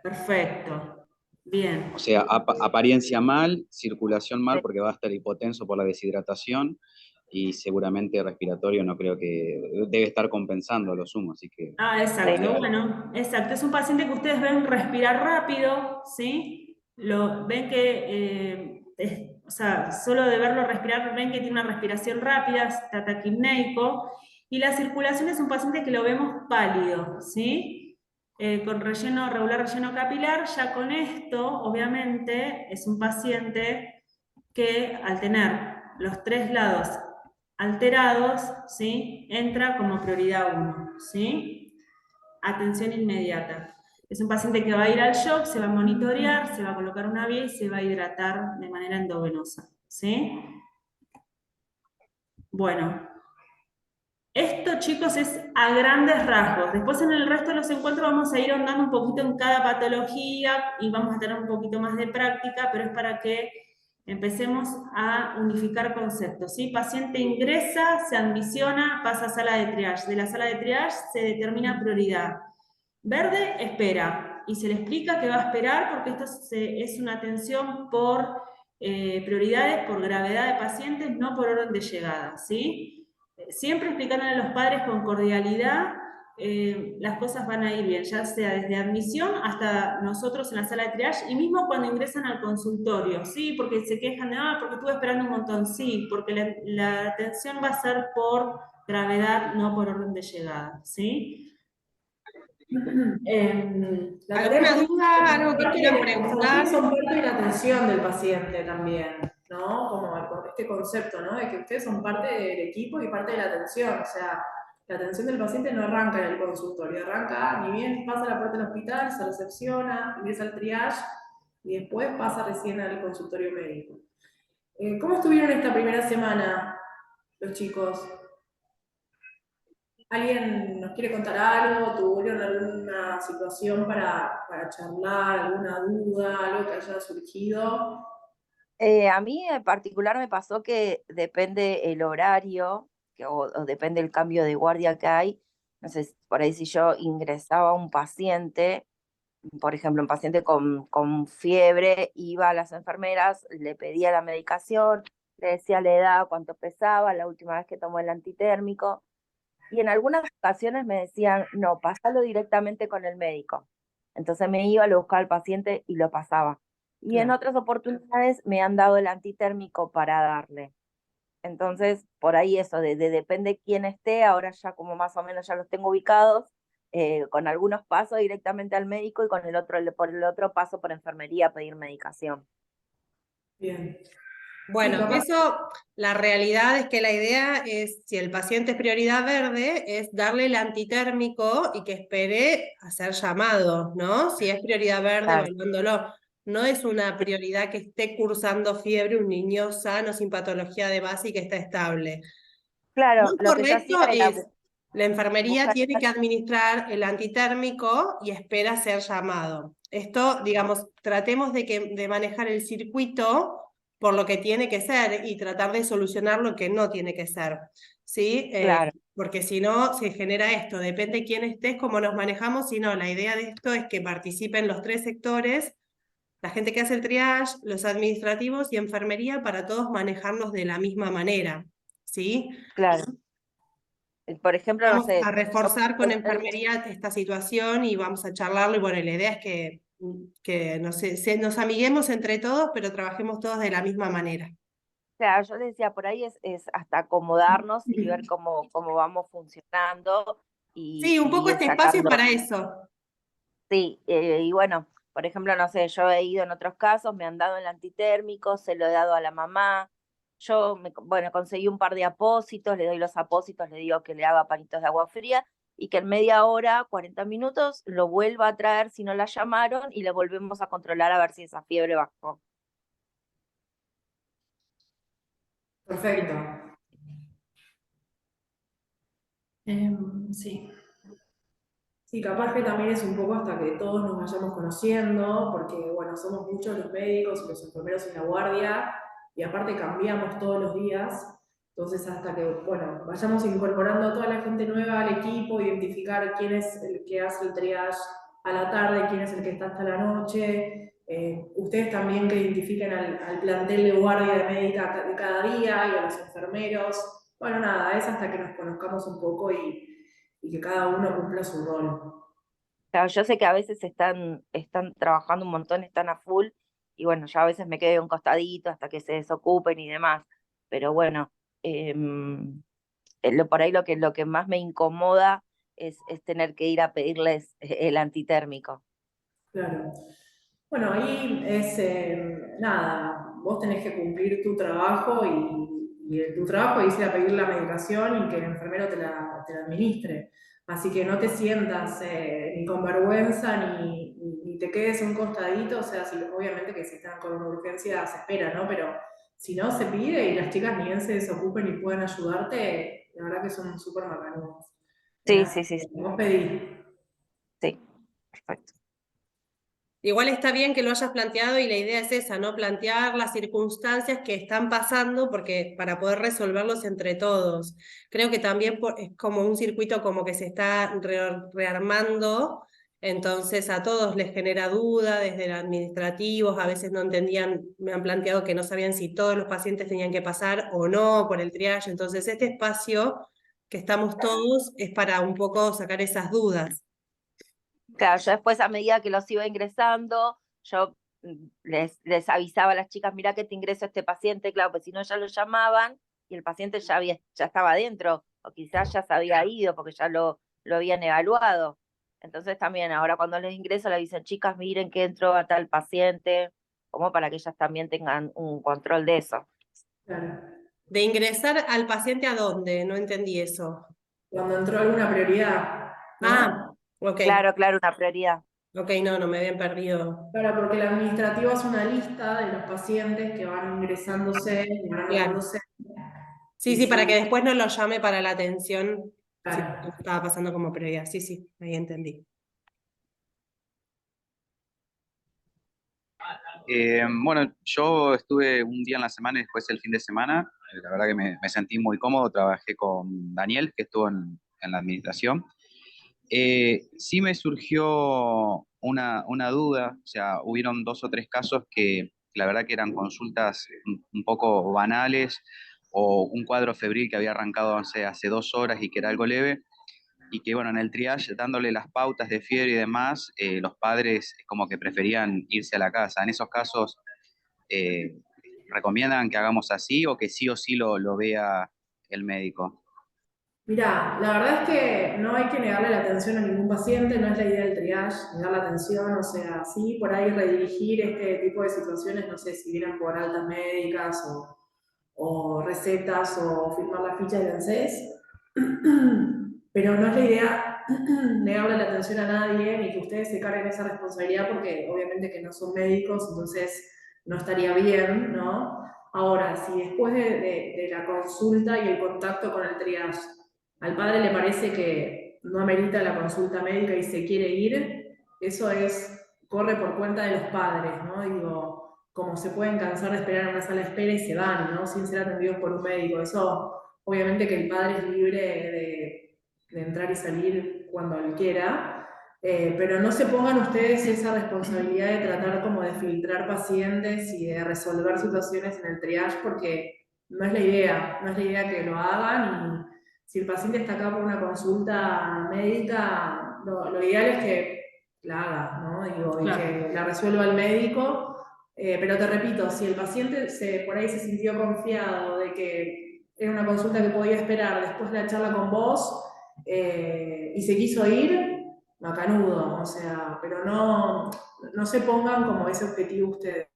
Perfecto, bien. o sea, apariencia mal, circulación mal porque va a estar hipotenso por la deshidratación y seguramente respiratorio no creo que debe estar compensando a lo sumo, así que Ah, exacto, ideal. bueno, exacto. Es un paciente que ustedes ven respirar rápido, ¿sí? Ven que, o sea, solo de verlo respirar, ven que tiene una respiración rápida, está taquipneico, y la circulación es un paciente que lo vemos pálido, ¿sí? con relleno regular, relleno capilar. Ya con esto, obviamente, es un paciente que al tener los 3 lados alterados, ¿sí?, entra como prioridad 1, ¿sí? Atención inmediata. Es un paciente que va a ir al shock, se va a monitorear, se va a colocar una vía y se va a hidratar de manera endovenosa, ¿sí? Bueno, esto, chicos, es a grandes rasgos. Después en el resto de los encuentros vamos a ir ahondando un poquito en cada patología y vamos a tener un poquito más de práctica, pero es para que empecemos a unificar conceptos, ¿sí? Paciente ingresa, se admisiona, pasa a sala de triage. De la sala de triage se determina prioridad. Verde, espera. Y se le explica que va a esperar porque esto es una atención por prioridades, por gravedad de pacientes, no por orden de llegada, ¿sí? Siempre explicándole a los padres con cordialidad, las cosas van a ir bien, ya sea desde admisión hasta nosotros en la sala de triage y mismo cuando ingresan al consultorio, ¿sí? Porque se quejan de, porque estuve esperando un montón, sí, porque la atención va a ser por gravedad, no por orden de llegada, ¿sí? La ¿Alguna tarea duda, algo que quieran preguntar? ustedes son parte de la atención del paciente también, ¿no? Como este concepto, ¿no? De que ustedes son parte del equipo y parte de la atención. O sea, la atención del paciente no arranca en el consultorio, arranca ni bien pasa a la puerta del hospital, se recepciona, ingresa al triage y después pasa recién al consultorio médico. ¿Cómo estuvieron esta primera semana los chicos? ¿Alguien nos quiere contar algo? ¿Tuvieron alguna situación para charlar, alguna duda, algo que haya surgido? A mí en particular me pasó que depende el horario, o depende el cambio de guardia que hay. No sé, por ahí si yo ingresaba a un paciente, por ejemplo, un paciente con fiebre, iba a las enfermeras, le pedía la medicación, le decía la edad, cuánto pesaba, la última vez que tomó el antitérmico, y en algunas ocasiones me decían, no, pásalo directamente con el médico. Entonces me iba, lo buscaba al paciente y lo pasaba. Y en Claro. otras oportunidades me han dado el antitérmico para darle. Entonces, por ahí eso, de depende quién esté, ahora ya como más o menos ya los tengo ubicados, con algunos paso directamente al médico y con por el otro paso por enfermería a pedir medicación. Bien. Bueno, Sí, capaz. eso, la realidad es que la idea es, si el paciente es prioridad verde, es darle el antitérmico y que espere a ser llamado, ¿no? Si es prioridad verde, Claro. evaluándolo. No es una prioridad que esté cursando fiebre un niño sano, sin patología de base y que está estable. Claro, Lo lo que yo hacía correcto era es, la enfermería buscar. tiene que administrar el antitérmico y espera ser llamado. Esto, digamos, tratemos de manejar el circuito por lo que tiene que ser y tratar de solucionar lo que no tiene que ser, ¿sí? Claro. Porque si no, se genera esto, depende de quién estés, cómo nos manejamos, si no, la idea de esto es que participen los 3 sectores, la gente que hace el triage, los administrativos y enfermería, para todos manejarnos de la misma manera, ¿sí? Claro. Por ejemplo, no Vamos sé, a reforzar con enfermería esta situación y vamos a charlarlo. Y bueno, la idea es que nos amiguemos entre todos, pero trabajemos todos de la misma manera. claro, yo les decía, por ahí es hasta acomodarnos y ver cómo vamos funcionando Sí, un y poco ir este espacio es sacando. para eso. Sí, y bueno, por ejemplo, no sé, yo he ido en otros casos, me han dado el antitérmico, se lo he dado a la mamá. Bueno, conseguí un par de apósitos, le doy los apósitos, le digo que le haga panitos de agua fría y que en media hora, 40 minutos, lo vuelva a traer si no la llamaron y le volvemos a controlar a ver si esa fiebre bajó. Perfecto. Sí. Sí, capaz que también es un poco hasta que todos nos vayamos conociendo, porque bueno, somos muchos los médicos y los enfermeros en la guardia, y aparte cambiamos todos los días, entonces hasta que, bueno, vayamos incorporando a toda la gente nueva al equipo, identificar quién es el que hace el triage a la tarde, quién es el que está hasta la noche, ustedes también que identifiquen al plantel de guardia de médica de cada día y a los enfermeros, bueno, nada, es hasta que nos conozcamos un poco y que cada uno cumpla su rol. Claro, yo sé que a veces están trabajando un montón, están a full, y bueno, ya a veces me quedo un costadito hasta que se desocupen y demás. Pero bueno, por ahí lo que más me incomoda es tener que ir a pedirles el antitérmico. Claro. Bueno, ahí es, nada, vos tenés que cumplir tu trabajo y tu trabajo es ir a pedir la medicación y que el enfermero te la administre. Así que no te sientas ni con vergüenza ni te quedes un costadito, o sea, obviamente que si están con una urgencia se espera, ¿no? Pero si no, se pide y las chicas ni bien se desocupen y pueden ayudarte, la verdad que son súper macanudas. Sí, Así sí, sí, que sí, vos pedí. sí, perfecto. Igual está bien que lo hayas planteado y la idea es esa, ¿no? Plantear las circunstancias que están pasando porque para poder resolverlos entre todos. Creo que también es como un circuito como que se está rearmando, entonces a todos les genera duda, desde los administrativos, a veces no entendían, me han planteado que no sabían si todos los pacientes tenían que pasar o no por el triage, entonces este espacio que estamos todos es para un poco sacar esas dudas. Claro, yo después a medida que los iba ingresando, yo les avisaba a las chicas, mirá que te ingreso este paciente, claro, pues si no ya lo llamaban y el paciente ya estaba adentro, o quizás ya se había ido porque ya lo habían evaluado. Entonces también ahora cuando les ingreso le dicen, chicas, miren que entró a tal paciente, como para que ellas también tengan un control de eso. Claro. ¿De ingresar al paciente a dónde? No entendí eso. Cuando entró alguna prioridad, ¿no? Ah, ok. Claro, claro, una prioridad. Ok, no me habían perdido. Claro, porque el administrativo hace una lista de los pacientes que van ingresándose y van Claro. anotándose. Sí, Y sí, para que sí, después no lo llame para la atención. Sí, claro. estaba pasando como prioridad. Sí, sí, ahí entendí. Bueno, yo estuve un día en la semana y después el fin de semana. La verdad que me sentí muy cómodo. Trabajé con Daniel, que estuvo en la administración. Sí me surgió una duda, o sea, hubieron 2 o 3 casos que la verdad que eran consultas un poco banales o un cuadro febril que había arrancado, no sé, hace 2 horas y que era algo leve y que bueno, en el triage, dándole las pautas de fiebre y demás, los padres como que preferían irse a la casa. En esos casos, eh, ¿recomiendan que hagamos así o que sí o sí lo vea el médico? Mirá, la verdad es que no hay que negarle la atención a ningún paciente, no es la idea del triage, negar la atención, o sea, sí, por ahí redirigir este tipo de situaciones, no sé si vienen por altas médicas o recetas o firmar la ficha de ANSES, pero no es la idea negarle la atención a nadie ni que ustedes se carguen esa responsabilidad porque obviamente que no son médicos, entonces no estaría bien, ¿no? Ahora, si después de la consulta y el contacto con el triage al padre le parece que no amerita la consulta médica y se quiere ir, eso corre por cuenta de los padres, ¿no? Digo, como se pueden cansar de esperar en una sala de espera y se van, ¿no? Sin ser atendidos por un médico. Eso, obviamente que el padre es libre de entrar y salir cuando él quiera, pero no se pongan ustedes esa responsabilidad de tratar como de filtrar pacientes y de resolver situaciones en el triage porque no es la idea, no es la idea que lo hagan y si el paciente está acá por una consulta médica, lo ideal es que la haga, ¿no? Digo, y que la resuelva el médico. Pero te repito, si el paciente por ahí se sintió confiado de que era una consulta que podía esperar después de la charla con vos y se quiso ir, macanudo, o sea, pero no se pongan como ese objetivo ustedes.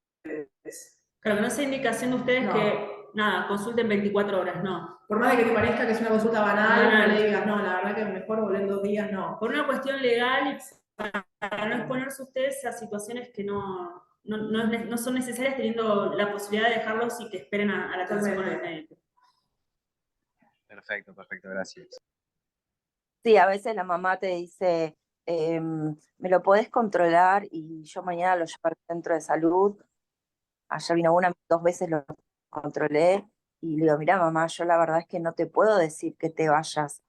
Claro, que no sea indicación de ustedes No. que, nada, consulten 24 horas, no. Por más de que te parezca que es una consulta banal, Banal. no le digas, no, la verdad que mejor volver en 2 días, no. Por una cuestión legal y para no exponerse ustedes a situaciones que no son necesarias teniendo la posibilidad de dejarlos y que esperen a la atención con el médico. Perfecto, perfecto, gracias. Sí, a veces la mamá te dice, ¿me lo podés controlar? Y yo mañana lo llevo al centro de salud. Ayer vino 2 veces lo controlé y le digo, mira mamá, yo la verdad es que no te puedo decir que te vayas.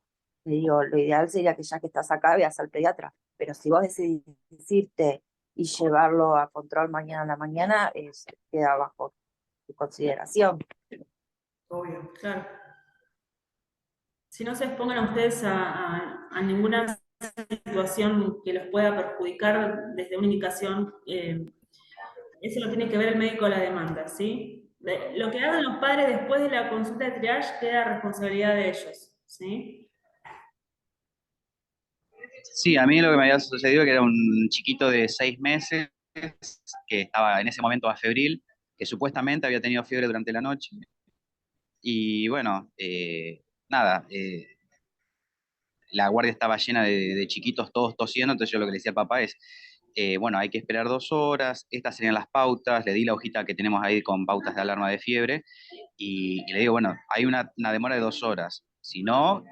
Le digo, lo ideal sería que ya que estás acá veas al pediatra, pero si vos decidís irte y llevarlo a control mañana a la mañana, queda bajo tu consideración. Obvio. Claro. Si no se expongan a ustedes a ninguna situación que los pueda perjudicar desde una indicación, eso lo tiene que ver el médico a la demanda, ¿sí? Lo que hagan los padres después de la consulta de triage queda a responsabilidad de ellos, ¿sí? Sí, a mí lo que me había sucedido que era un chiquito de 6 meses que estaba en ese momento afebril, que supuestamente había tenido fiebre durante la noche. Y bueno, nada, la guardia estaba llena de chiquitos todos tosiendo, entonces yo lo que le decía al papá es, bueno, hay que esperar 2 horas, estas serían las pautas, le di la hojita que tenemos ahí con pautas de alarma de fiebre, y le digo, bueno, hay una demora de 2 horas, si no,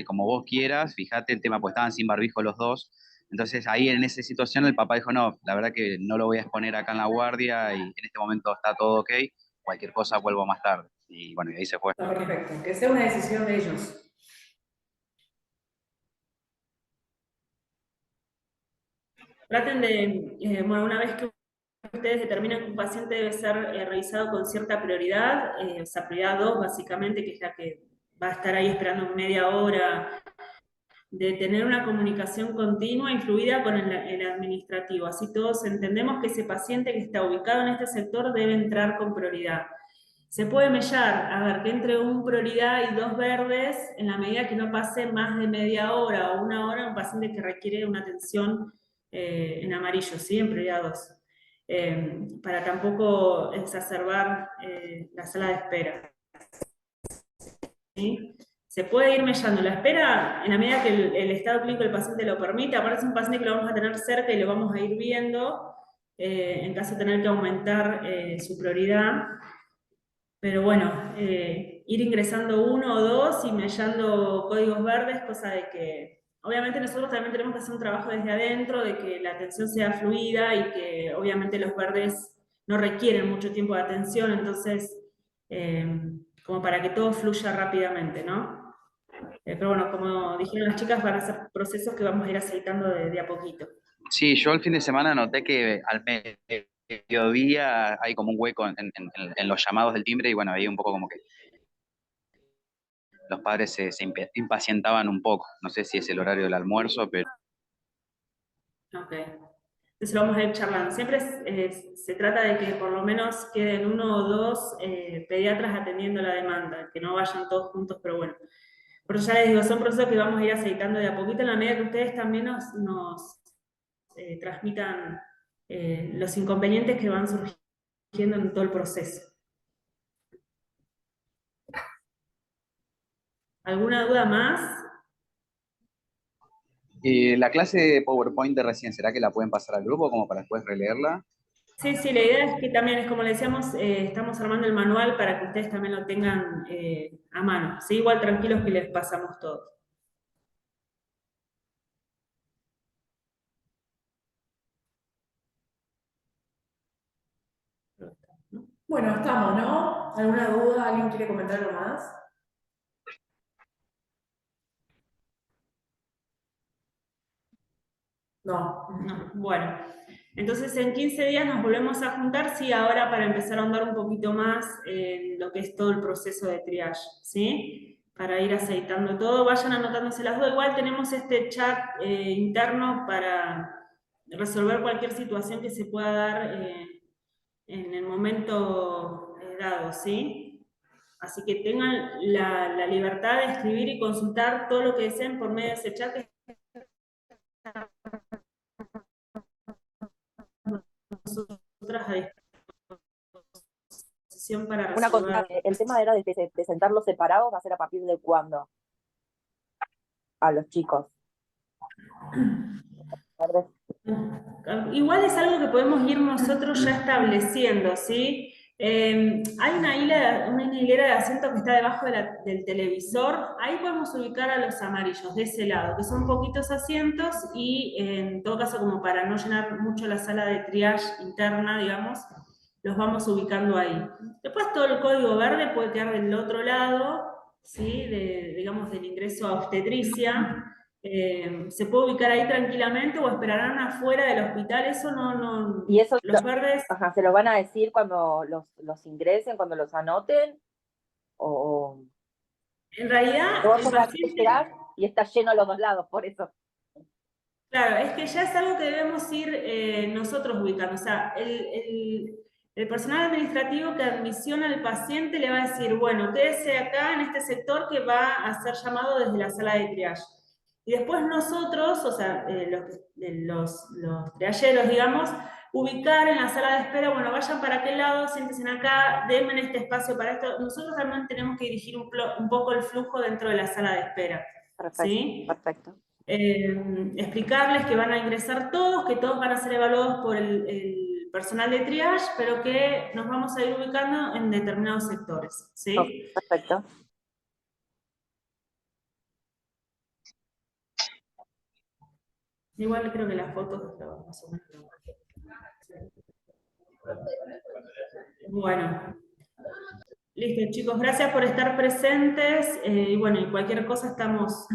como vos quieras, fíjate el tema, pues estaban sin barbijo los dos, entonces ahí en esa situación el papá dijo, no, la verdad que no lo voy a exponer acá en la guardia, y en este momento está todo ok, cualquier cosa vuelvo más tarde, y bueno, y ahí se fue. Está perfecto, que sea una decisión de ellos. Traten de, bueno, una vez que ustedes determinan que un paciente debe ser revisado con cierta prioridad, o sea, prioridad 2 básicamente, que es la que va a estar ahí esperando media hora, de tener una comunicación continua y fluida con el administrativo. Así todos entendemos que ese paciente que está ubicado en este sector debe entrar con prioridad. Se puede mellar, a ver, que entre un prioridad y 2 verdes en la medida que no pase más de media hora o una hora un paciente que requiere una atención en amarillo, ¿sí? En prioridad 2. Para tampoco exacerbar la sala de espera. ¿Sí? Se puede ir mellando la espera en la medida que el estado clínico del paciente lo permite. Aparte es un paciente que lo vamos a tener cerca y lo vamos a ir viendo en caso de tener que aumentar su prioridad. Pero bueno, ir ingresando 1 o 2 y mellando códigos verdes, cosa de que obviamente nosotros también tenemos que hacer un trabajo desde adentro, de que la atención sea fluida y que obviamente los verdes no requieren mucho tiempo de atención, entonces como para que todo fluya rápidamente, ¿no? Pero bueno, como dijeron las chicas, van a ser procesos que vamos a ir aceitando de a poquito. Sí, yo el fin de semana noté que al mediodía hay como un hueco en los llamados del timbre y bueno, ahí un poco como que los padres se impacientaban un poco. No sé si es el horario del almuerzo, pero Ok. Entonces lo vamos a ir charlando. Siempre se trata de que por lo menos queden 1 o 2 pediatras atendiendo la demanda, que no vayan todos juntos, pero bueno. Pero ya les digo, son procesos que vamos a ir aceitando de a poquito en la medida que ustedes también nos transmitan los inconvenientes que van surgiendo en todo el proceso. ¿Alguna duda más? la clase de PowerPoint de recién, ¿será que la pueden pasar al grupo como para después releerla? Sí, sí, la idea es que también es como le decíamos, estamos armando el manual para que ustedes también lo tengan a mano. ¿Sí? Igual tranquilos que les pasamos todo. Bueno, estamos, ¿no? ¿Alguna duda? ¿Alguien quiere comentar algo más? No. No, bueno, entonces en 15 días nos volvemos a juntar, sí, ahora para empezar a ahondar un poquito más en lo que es todo el proceso de triage, ¿sí? Para ir aceitando todo, vayan anotándose las dudas. Igual tenemos este chat interno para resolver cualquier situación que se pueda dar en el momento dado, ¿sí? Así que tengan la libertad de escribir y consultar todo lo que deseen por medio de ese chat que nosotras a disposición para Una consulta, resolver. el tema era de sentarlos separados, ¿va a ser a partir de cuándo? A los chicos. Igual es algo que podemos ir nosotros ya estableciendo, ¿sí? Hay una hilera de asientos que está debajo del televisor, ahí podemos ubicar a los amarillos de ese lado, que son poquitos asientos y en todo caso como para no llenar mucho la sala de triage interna, digamos, los vamos ubicando ahí. Después todo el código verde puede quedar del otro lado, ¿sí? Digamos del ingreso a obstetricia. Se puede ubicar ahí tranquilamente o esperarán afuera del hospital, eso no, Y eso los verdes, ajá, ¿se lo van a decir cuando los ingresen, cuando los anoten? O en realidad vos el vas a esperar paciente, y está lleno a los dos lados, por eso. claro, es que ya es algo que debemos ir nosotros ubicando, o sea, el personal administrativo que admisiona al paciente le va a decir, bueno, quédese acá en este sector que va a ser llamado desde la sala de triage. Y después nosotros, o sea, los triayeros, digamos, ubicar en la sala de espera, bueno, vayan para aquel lado, siéntense acá, denme este espacio para esto. Nosotros también tenemos que dirigir un poco el flujo dentro de la sala de espera, Perfecto, ¿sí? perfecto. Explicarles que van a ingresar todos, que todos van a ser evaluados por el personal de triage, pero que nos vamos a ir ubicando en determinados sectores, ¿sí? Ok, perfecto. Igual creo que las fotos estaban más o menos. Bueno, listo chicos, gracias por estar presentes y bueno, y cualquier cosa estamos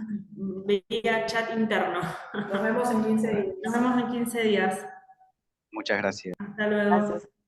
vía chat interno. Nos vemos en 15 días. Nos vemos en 15 días. Muchas gracias. Hasta luego. Gracias.